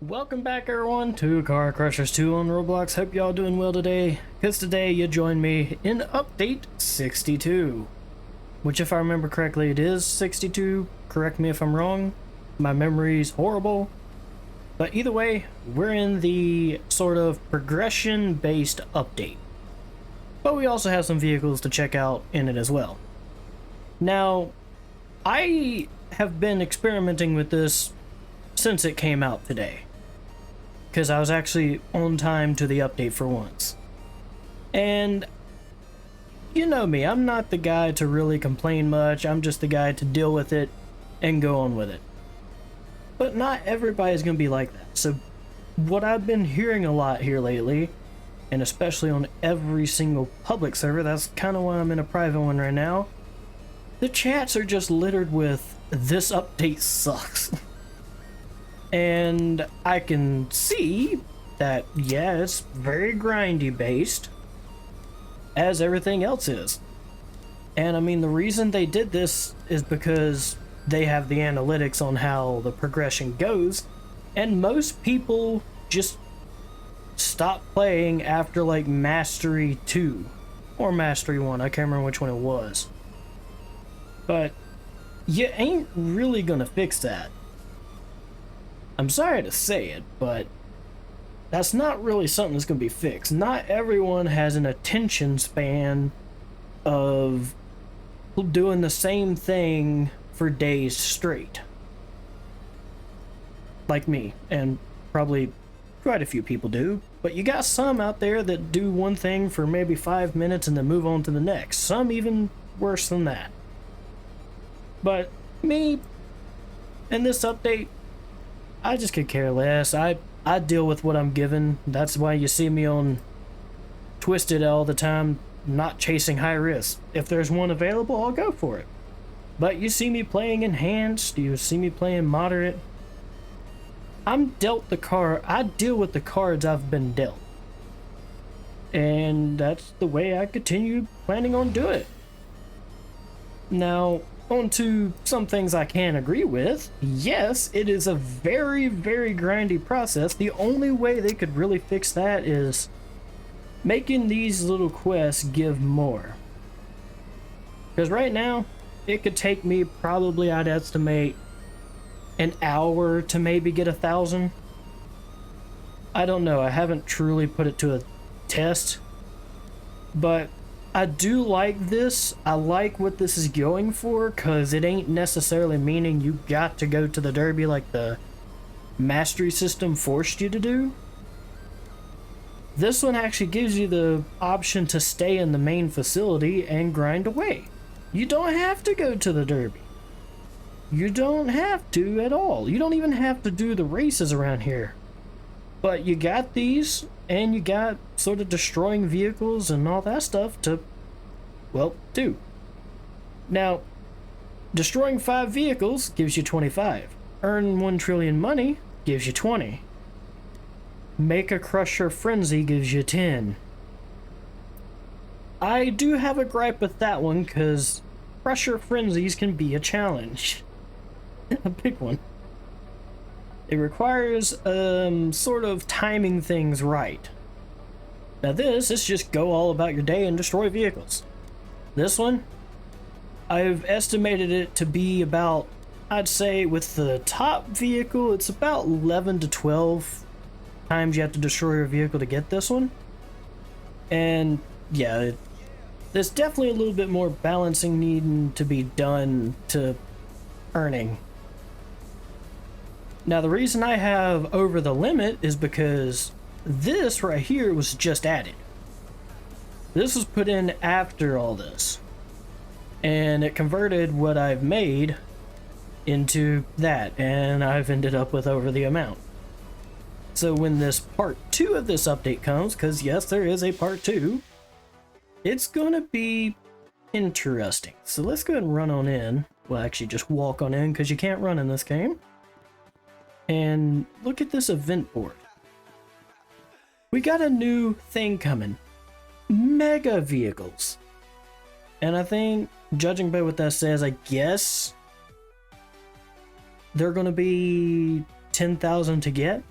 Welcome back everyone to Car Crushers 2 on Roblox. Hope y'all doing well today, because today you join me in update 62. Which, if I remember correctly, it is 62. Correct me if I'm wrong. My memory's horrible. But either way, we're in the sort of progression-based update. But we also have some vehicles to check out in it as well. Now, I have been experimenting with this since it came out today, because I was actually on time to the update for once. And you know me, I'm not the guy to really complain much. I'm just the guy to deal with it and go on with it. But not everybody's gonna be like that. So what I've been hearing a lot here lately, and especially on every single public server, that's kind of why I'm in a private one right now, the chats are just littered with "this update sucks." And I can see that, yeah, it's very grindy based, as everything else is. And I mean, the reason they did this is because they have the analytics on how the progression goes, and most people just stop playing after like Mastery 2 or Mastery 1. I can't remember which one it was. But you ain't really gonna fix that. I'm sorry to say it, but that's not really something that's going to be fixed. Not everyone has an attention span of doing the same thing for days straight. Like me, and probably quite a few people do. But you got some out there that do one thing for maybe 5 minutes and then move on to the next. Some even worse than that. But me, in this update, I just could care less. I deal with what I'm given. That's why you see me on Twisted all the time, not chasing high risk. If there's one available, I'll go for it. But you see me playing enhanced, you see me playing moderate. I'm dealt the card. I deal with the cards I've been dealt. And that's the way I continue planning on doing it. Now, on to some things I can agree with. Yes, it is a very, very grindy process. The only way they could really fix that is making these little quests give more. Because right now, it could take me probably, I'd estimate, an hour to maybe get 1,000. I don't know, I haven't truly put it to a test. But I do like this. I like what this is going for, because it ain't necessarily meaning you got to go to the derby like the mastery system forced you to do. This one actually gives you the option to stay in the main facility and grind away. You don't have to go to the derby. You don't have to at all. You don't even have to do the races around here. But you got these, and you got sort of destroying vehicles and all that stuff to, well, do. Now, destroying 5 vehicles gives you 25. Earn 1 trillion money gives you 20. Make a crusher frenzy gives you 10. I do have a gripe with that one, because crusher frenzies can be a challenge. A big one. It requires sort of timing things right. Now this is just go all about your day and destroy vehicles. This one, I've estimated it to be about, I'd say with the top vehicle, it's about 11 to 12 times you have to destroy your vehicle to get this one. And yeah, there's definitely a little bit more balancing needing to be done to earning. Now the reason I have over the limit is because this right here was just added. This was put in after all this, and it converted what I've made into that, and I've ended up with over the amount. So when this part 2 of this update comes, because yes, there is a part 2, it's gonna be interesting. So let's go ahead and run on in. Well, actually just walk on in, because you can't run in this game. And look at this event board. We got a new thing coming. Mega vehicles. And I think, judging by what that says, I guess they're going to be 10,000 to get.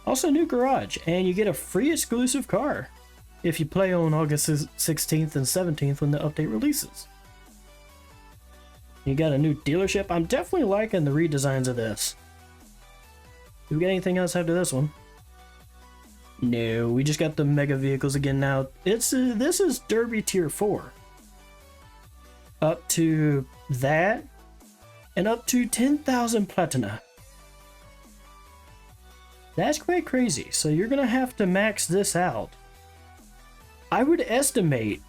Also, new garage, and you get a free exclusive car if you play on August 16th and 17th when the update releases. You got a new dealership. I'm definitely liking the redesigns of this. Do we get anything else after this one? No, we just got the mega vehicles again now. This is Derby Tier 4. Up to that, and up to 10,000 platina. That's quite crazy, so you're gonna have to max this out. I would estimate,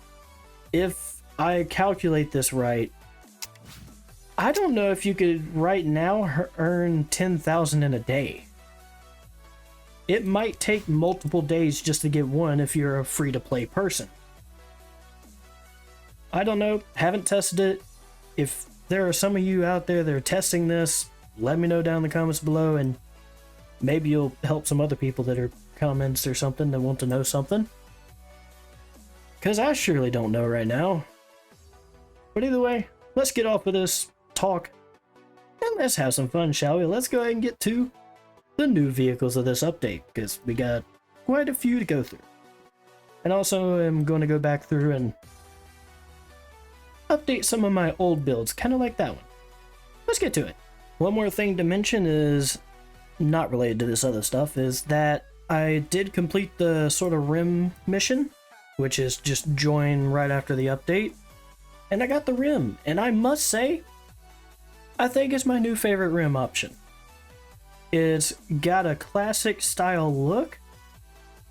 if I calculate this right, I don't know if you could right now earn 10,000 in a day. It might take multiple days just to get one if you're a free-to-play person. I don't know, haven't tested it. If there are some of you out there that are testing this, let me know down in the comments below, and maybe you'll help some other people that are comments or something that want to know something. Because I surely don't know right now. But either way, let's get off of this talk and let's have some fun, shall we? Let's go ahead and get to the new vehicles of this update, because we got quite a few to go through. And also, I'm going to go back through and update some of my old builds, kind of like that one. Let's get to it. One more thing to mention is not related to this other stuff, is that I did complete the sort of rim mission, which is just join right after the update, and I got the rim, and I must say, I think it's my new favorite rim option. It's got a classic style look.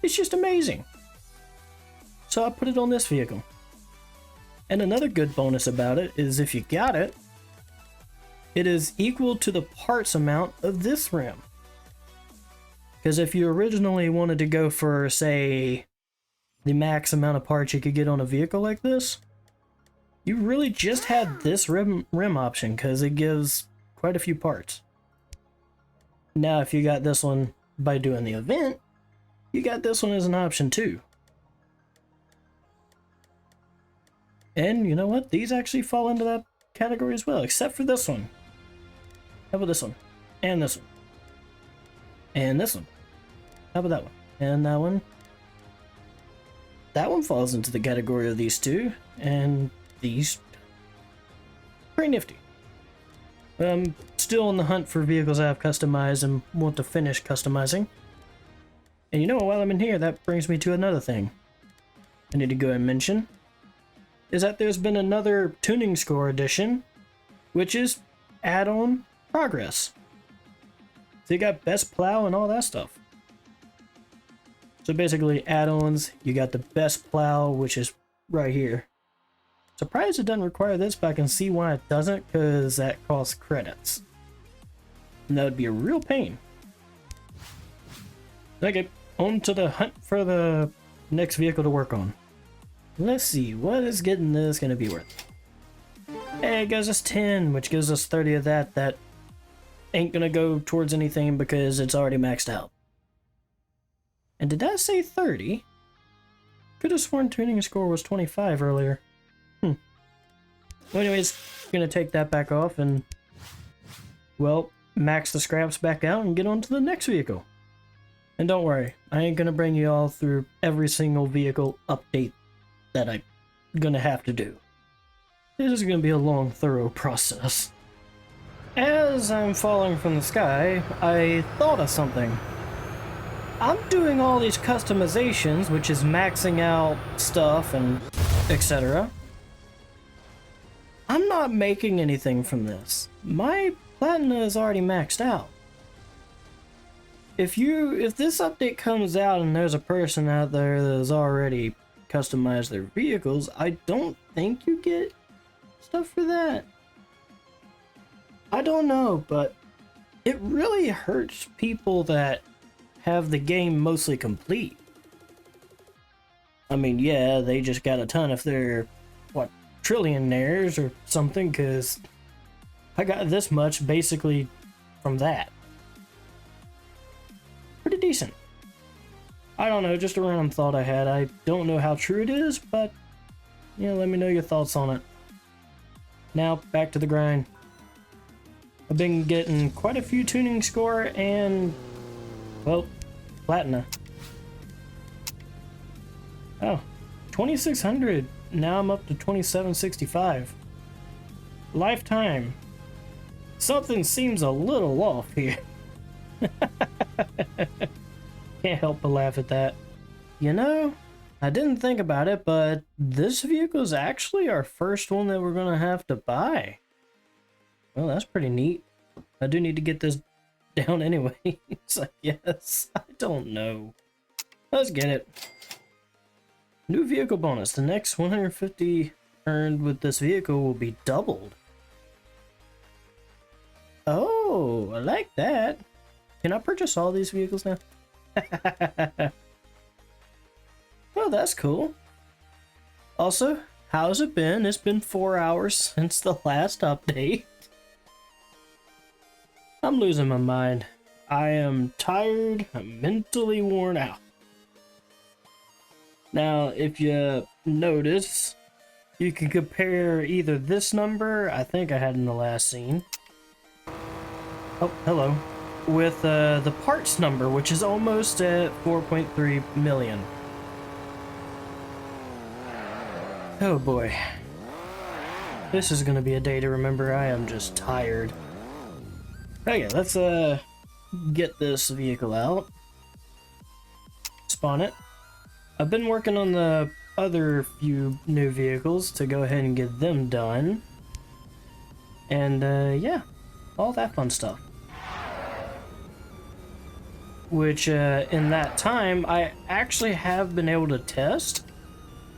It's just amazing. So I put it on this vehicle. And another good bonus about it is if you got it, it is equal to the parts amount of this rim. Because if you originally wanted to go for, say, the max amount of parts you could get on a vehicle like this, you really just had this rim option because it gives quite a few parts. Now, if you got this one by doing the event, you got this one as an option too. And you know what? These actually fall into that category as well, except for this one. How about this one? And this one. And this one. How about that one? And that one. That one falls into the category of these two. And these. Pretty nifty. I'm still on the hunt for vehicles I've customized and want to finish customizing. And you know, while I'm in here, that brings me to another thing I need to go and mention. Is that there's been another tuning score addition, which is add-on progress. So you got best plow and all that stuff. So basically add-ons, you got the best plow, which is right here. Surprised it doesn't require this, but I can see why it doesn't, because that costs credits. And that would be a real pain. Okay, on to the hunt for the next vehicle to work on. Let's see, what is getting this going to be worth? Hey, it gives us 10, which gives us 30 of that. That ain't going to go towards anything because it's already maxed out. And did that say 30? Could have sworn tuning score was 25 earlier. Well, anyways, going to take that back off and, well, max the scraps back out and get on to the next vehicle. And don't worry, I ain't going to bring you all through every single vehicle update that I'm gonna have to do. This is gonna be a long, thorough process. As I'm falling from the sky, I thought of something. I'm doing all these customizations, which is maxing out stuff and etc. I'm not making anything from this. My platina is already maxed out. If this update comes out and there's a person out there that has already customized their vehicles, I don't think you get stuff for that. I don't know, but it really hurts people that have the game mostly complete. I mean, yeah, they just got a ton if they're, what, trillionaires or something, because I got this much basically from that. Pretty decent. I don't know, just a random thought I had. I don't know how true it is, but, yeah, let me know your thoughts on it. Now, back to the grind. I've been getting quite a few tuning score and, well, Platina. Oh, 2,600. Now I'm up to 2,765. Lifetime. Something seems a little off here. Can't help but laugh at that. You know, I didn't think about it, but this vehicle is actually our first one that we're gonna have to buy. Well, that's pretty neat. I do need to get this down anyway. I guess. I don't know. Let's get it. New vehicle bonus. The next 150 earned with this vehicle will be doubled. Oh, I like that. Can I purchase all these vehicles now? Well, that's cool. Also, how's it been? It's been 4 hours since the last update. I'm losing my mind. I am tired. I'm mentally worn out. Now, if you notice, you can compare either this number, I think I had in the last scene. Oh, hello. With the parts number, which is almost at 4.3 million. Oh boy. This is gonna be a day to remember. I am just tired. Okay, let's get this vehicle out. Spawn it. I've been working on the other few new vehicles to go ahead and get them done. And yeah, all that fun stuff. Which in that time I actually have been able to test,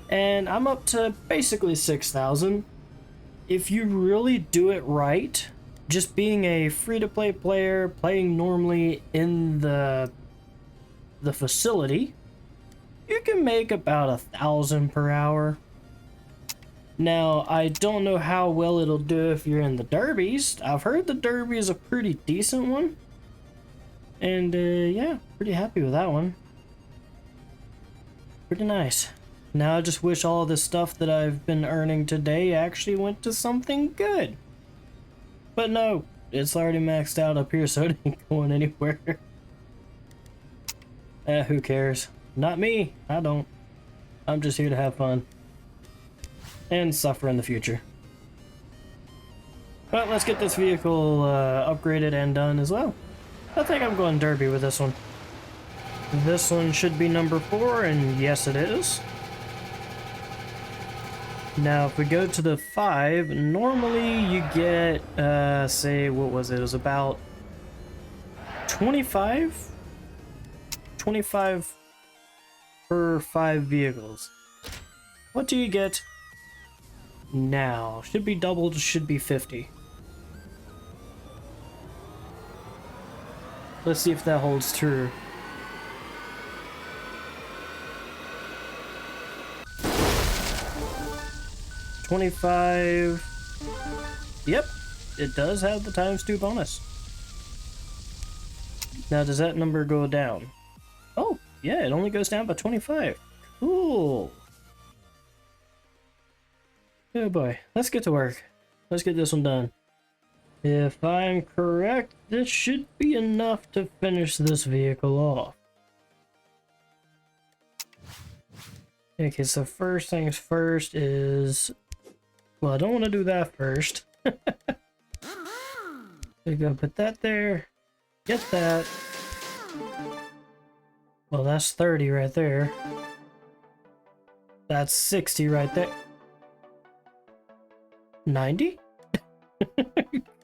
and I'm up to basically 6,000. If you really do it right, just being a free-to-play player, playing normally in the facility, you can make about 1,000 per hour. Now, I don't know how well it'll do if you're in the derbies. I've heard the derby is a pretty decent one. And yeah, pretty happy with that one. Pretty nice. Now I just wish all this stuff that I've been earning today actually went to something good. But no, it's already maxed out up here, so it ain't going anywhere. Who cares? Not me. I don't. I'm just here to have fun. And suffer in the future. But let's get this vehicle upgraded and done as well. I think I'm going derby with this one. This one should be number 4, and yes it is. Now if we go to the 5, normally you get, say, what was it? It was about 25? 25 per 5 vehicles. What do you get now? Should be doubled, should be 50. Let's see if that holds true. $25. Yep, it does have the ×2 bonus. Now, does that number go down? Oh, yeah, it only goes down by 25. Cool. Oh boy, let's get to work. Let's get this one done. If I'm correct, this should be enough to finish this vehicle off. Okay, so first things first is... Well, I don't want to do that first. We're gonna put that there. Get that. Well, that's 30 right there. That's 60 right there. 90?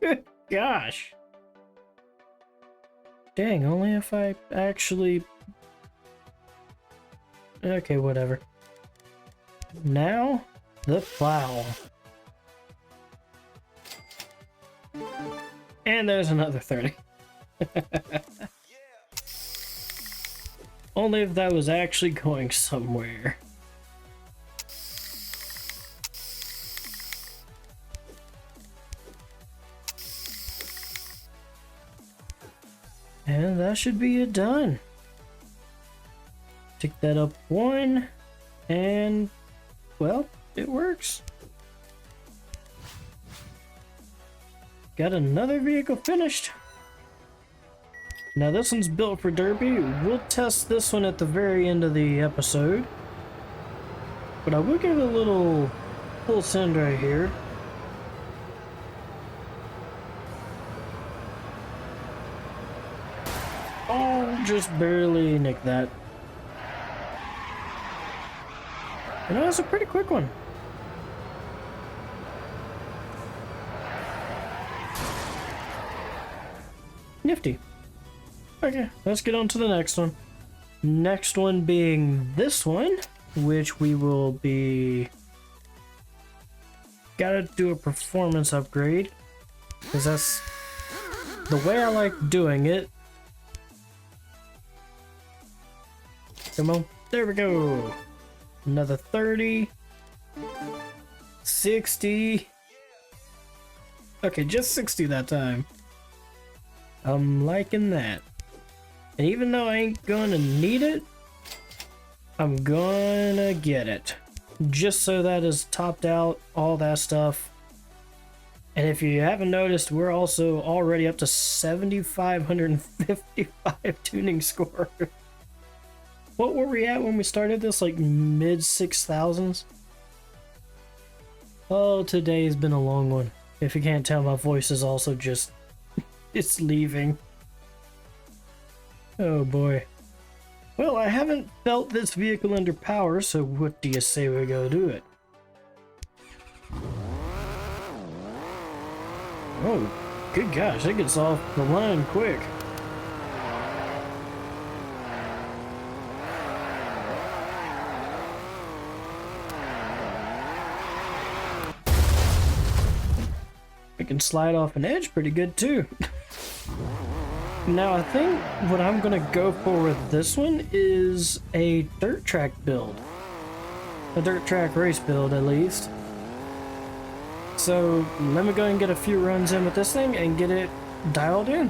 Good gosh. Dang, only if I actually... Okay, whatever. Now, the plow. And there's another 30. Only if that was actually going somewhere. And that should be it done. Tick that up 1, and well, it works. Got another vehicle finished. Now this one's built for derby. We'll test this one at the very end of the episode. But I will give it a little full send right here. Oh, just barely nicked that. You know, it's a pretty quick one. Nifty. Okay, let's get on to the next one. Next one being this one, which we will be... Gotta do a performance upgrade, because that's the way I like doing it. Come on, there we go. Another 30, 60. Okay, just 60 that time. I'm liking that. And even though I ain't gonna need it, I'm gonna get it. Just so that is topped out, all that stuff. And if you haven't noticed, we're also already up to 7,555 tuning score. What were we at when we started this? Like mid 6,000s? Oh, today's been a long one. If you can't tell, my voice is also just... it's leaving. Oh boy. Well, I haven't felt this vehicle under power, so what do you say we go do it? Oh, good gosh, that gets off the line quick. We can slide off an edge pretty good too. Now I think what I'm gonna go for with this one is a dirt track build. A dirt track race build at least. So let me go and get a few runs in with this thing and get it dialed in.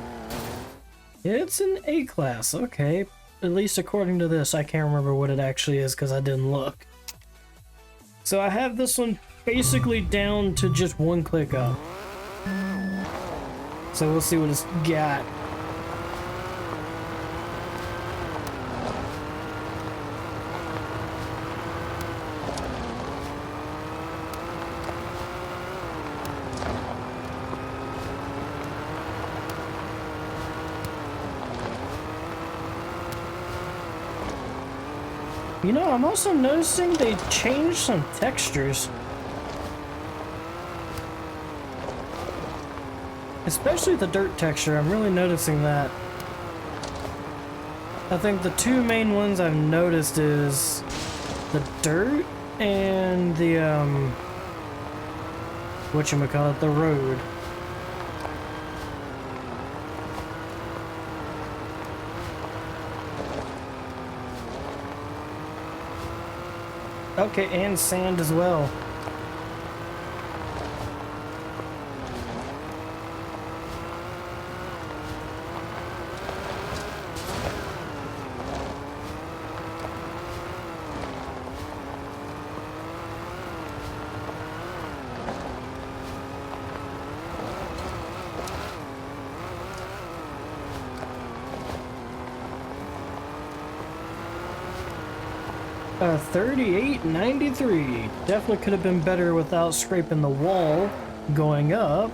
It's an A class, okay. At least according to this, I can't remember what it actually is because I didn't look. So I have this one basically down to just one click up. So we'll see what it's got. You know, I'm also noticing they changed some textures. Especially the dirt texture, I'm really noticing that. I think the two main ones I've noticed is the dirt and the, whatchamacallit, the road. Okay, and sand as well. A 38.93. Definitely could have been better without scraping the wall going up,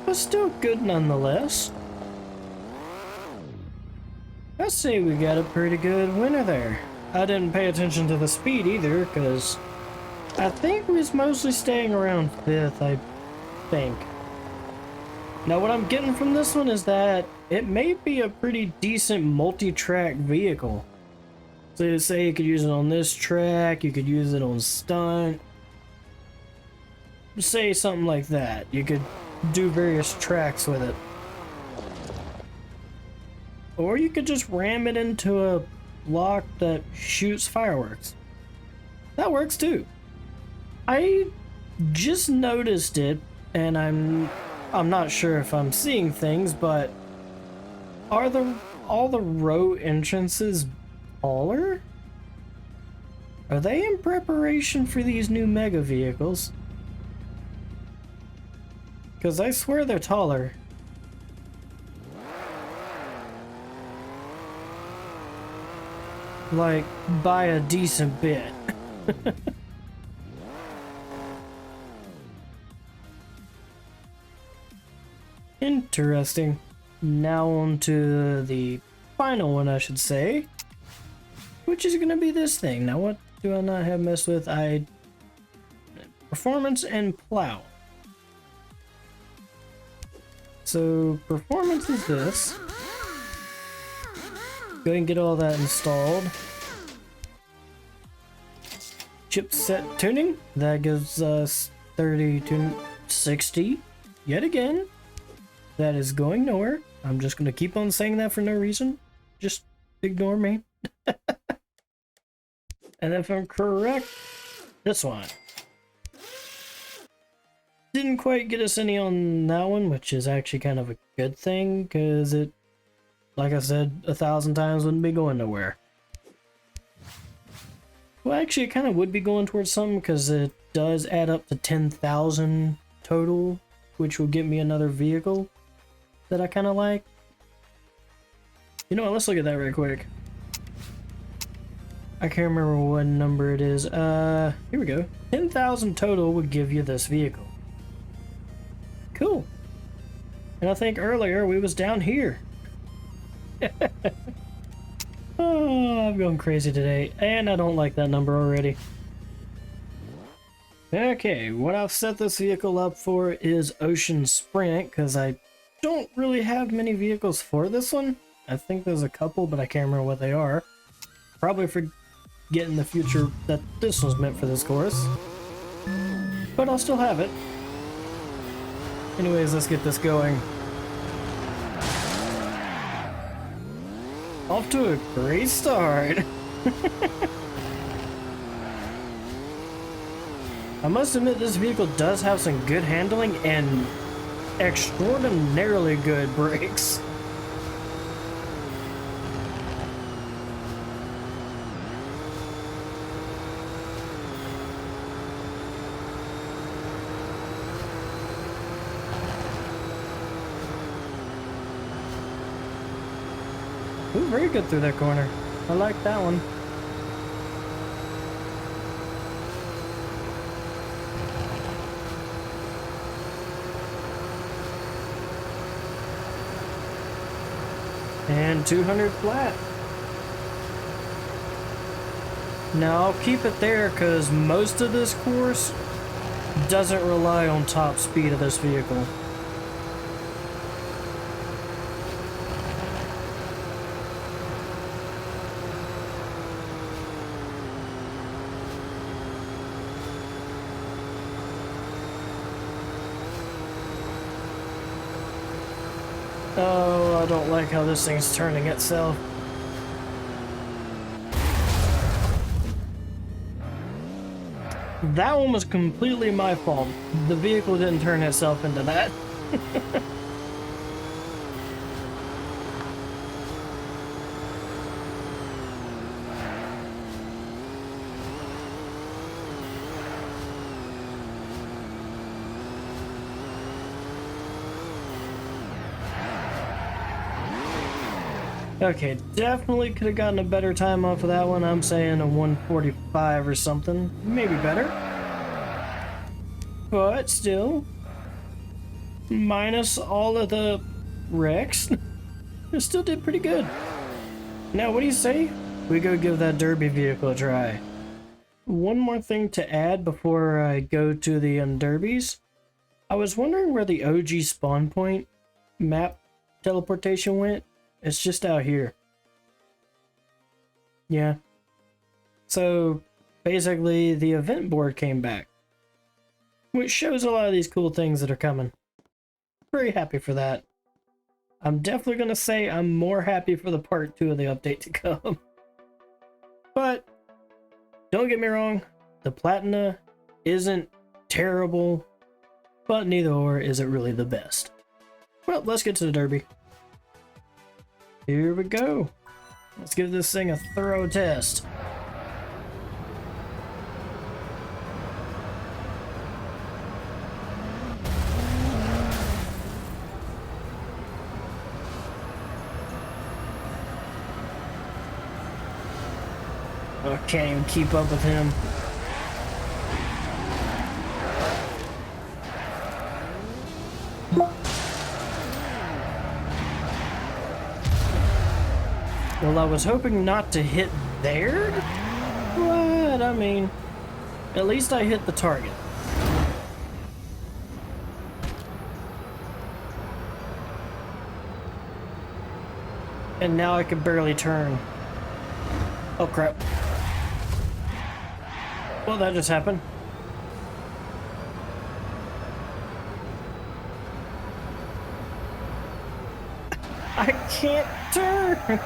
but still good nonetheless. I'd say we got a pretty good winner there. I didn't pay attention to the speed either, because I think we was mostly staying around 5th, I think. Now what I'm getting from this one is that it may be a pretty decent multi-track vehicle. So say you could use it on this track, you could use it on stunt. Say something like that. You could do various tracks with it. Or you could just ram it into a block that shoots fireworks. That works too. I just noticed it, and I'm not sure if I'm seeing things, but are all the row entrances taller? Are they in preparation for these new mega vehicles? Because I swear they're taller. like by a decent bit. Interesting. Now on to the final one, I should say, which is gonna be this thing. Now, what do I not have messed with? Performance and plow. So performance is this. Go ahead and get all that installed. Chipset tuning, that gives us 30 to 60 yet again. That is going nowhere. I'm just gonna keep on saying that for no reason. Just ignore me. And if I'm correct, this one didn't quite get us any on that one, which is actually kind of a good thing, because it, like I said 1,000 times, wouldn't be going nowhere. Well, actually, it kind of would be going towards something, because it does add up to 10,000 total, which will get me another vehicle that I kind of like. You know what, let's look at that real quick. I can't remember what number it is. Here we go. 10,000 total would give you this vehicle. Cool. And I think earlier we was down here. Oh, I'm going crazy today, and I don't like that number already. Okay, what I've set this vehicle up for is Ocean Sprint, because I don't really have many vehicles for this one. I think there's a couple, but I can't remember what they are. Probably forget in the future that this was meant for this course. But I'll still have it. Anyways, let's get this going. Off to a great start. I must admit, this vehicle does have some good handling and extraordinarily good brakes. Ooh, very good through that corner. I like that one. And 200 flat. Now I'll keep it there because most of this course doesn't rely on top speed of this vehicle. Oh, I don't like how this thing's turning itself. That one was completely my fault. The vehicle didn't turn itself into that. Okay, definitely could have gotten a better time off of that one. I'm saying a 145 or something. Maybe better. But still, minus all of the wrecks, it still did pretty good. Now, what do you say? We go give that derby vehicle a try. One more thing to add before I go to the derbies. I was wondering where the OG spawn point map teleportation went. It's just out here. Yeah. So basically the event board came back, which shows a lot of these cool things that are coming. Very happy for that. I'm definitely going to say I'm more happy for the part 2 of the update to come. But don't get me wrong, the Platina isn't terrible, but neither or is it really the best. Well, let's get to the derby. Here we go. Let's give this thing a thorough test. I can't even keep up with him. Well, I was hoping not to hit there, but I mean, at least I hit the target. And now I can barely turn. Oh crap. Well, that just happened. I can't turn!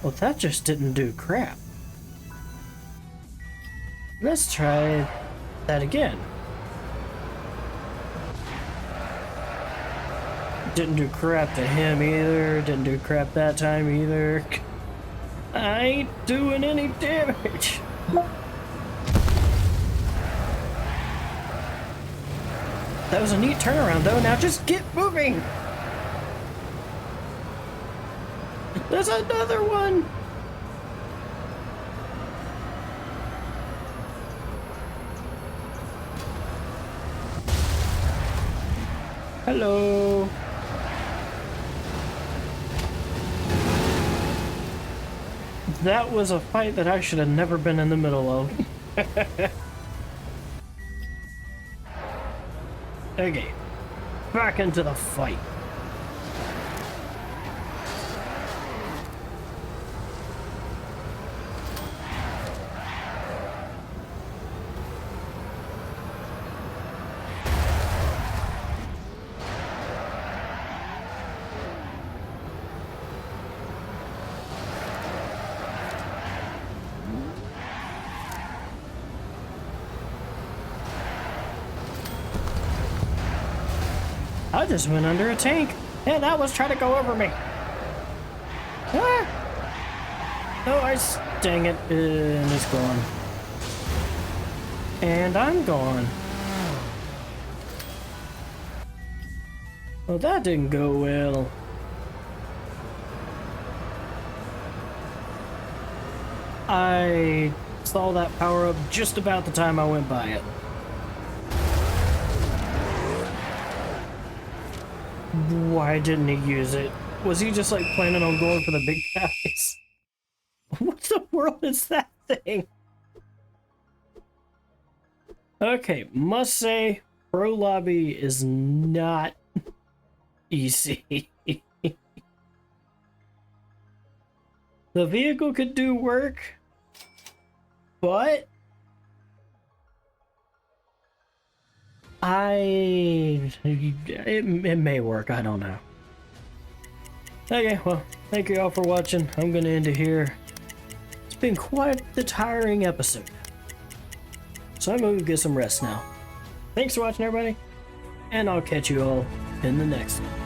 Well, that just didn't do crap. Let's try that again. Didn't do crap to him either. Didn't do crap that time either. I ain't doing any damage. That was a neat turnaround though. Now just get moving. There's another one. Hello. That was a fight that I should have never been in the middle of. Okay, back into the fight. I just went under a tank, and that was trying to go over me. Ah! Oh, dang it, and it's gone. And I'm gone. Well, that didn't go well. I saw that power up just about the time I went by it. Why didn't he use it? Was he just like planning on going for the big guys? What the world is that thing? Okay, must say, Pro Lobby is not easy. The vehicle could do work, but it may work, I don't know. Okay, well, thank you all for watching. I'm gonna end it here. It's been quite the tiring episode, so I'm gonna get some rest now. Thanks for watching, everybody, and I'll catch you all in the next one.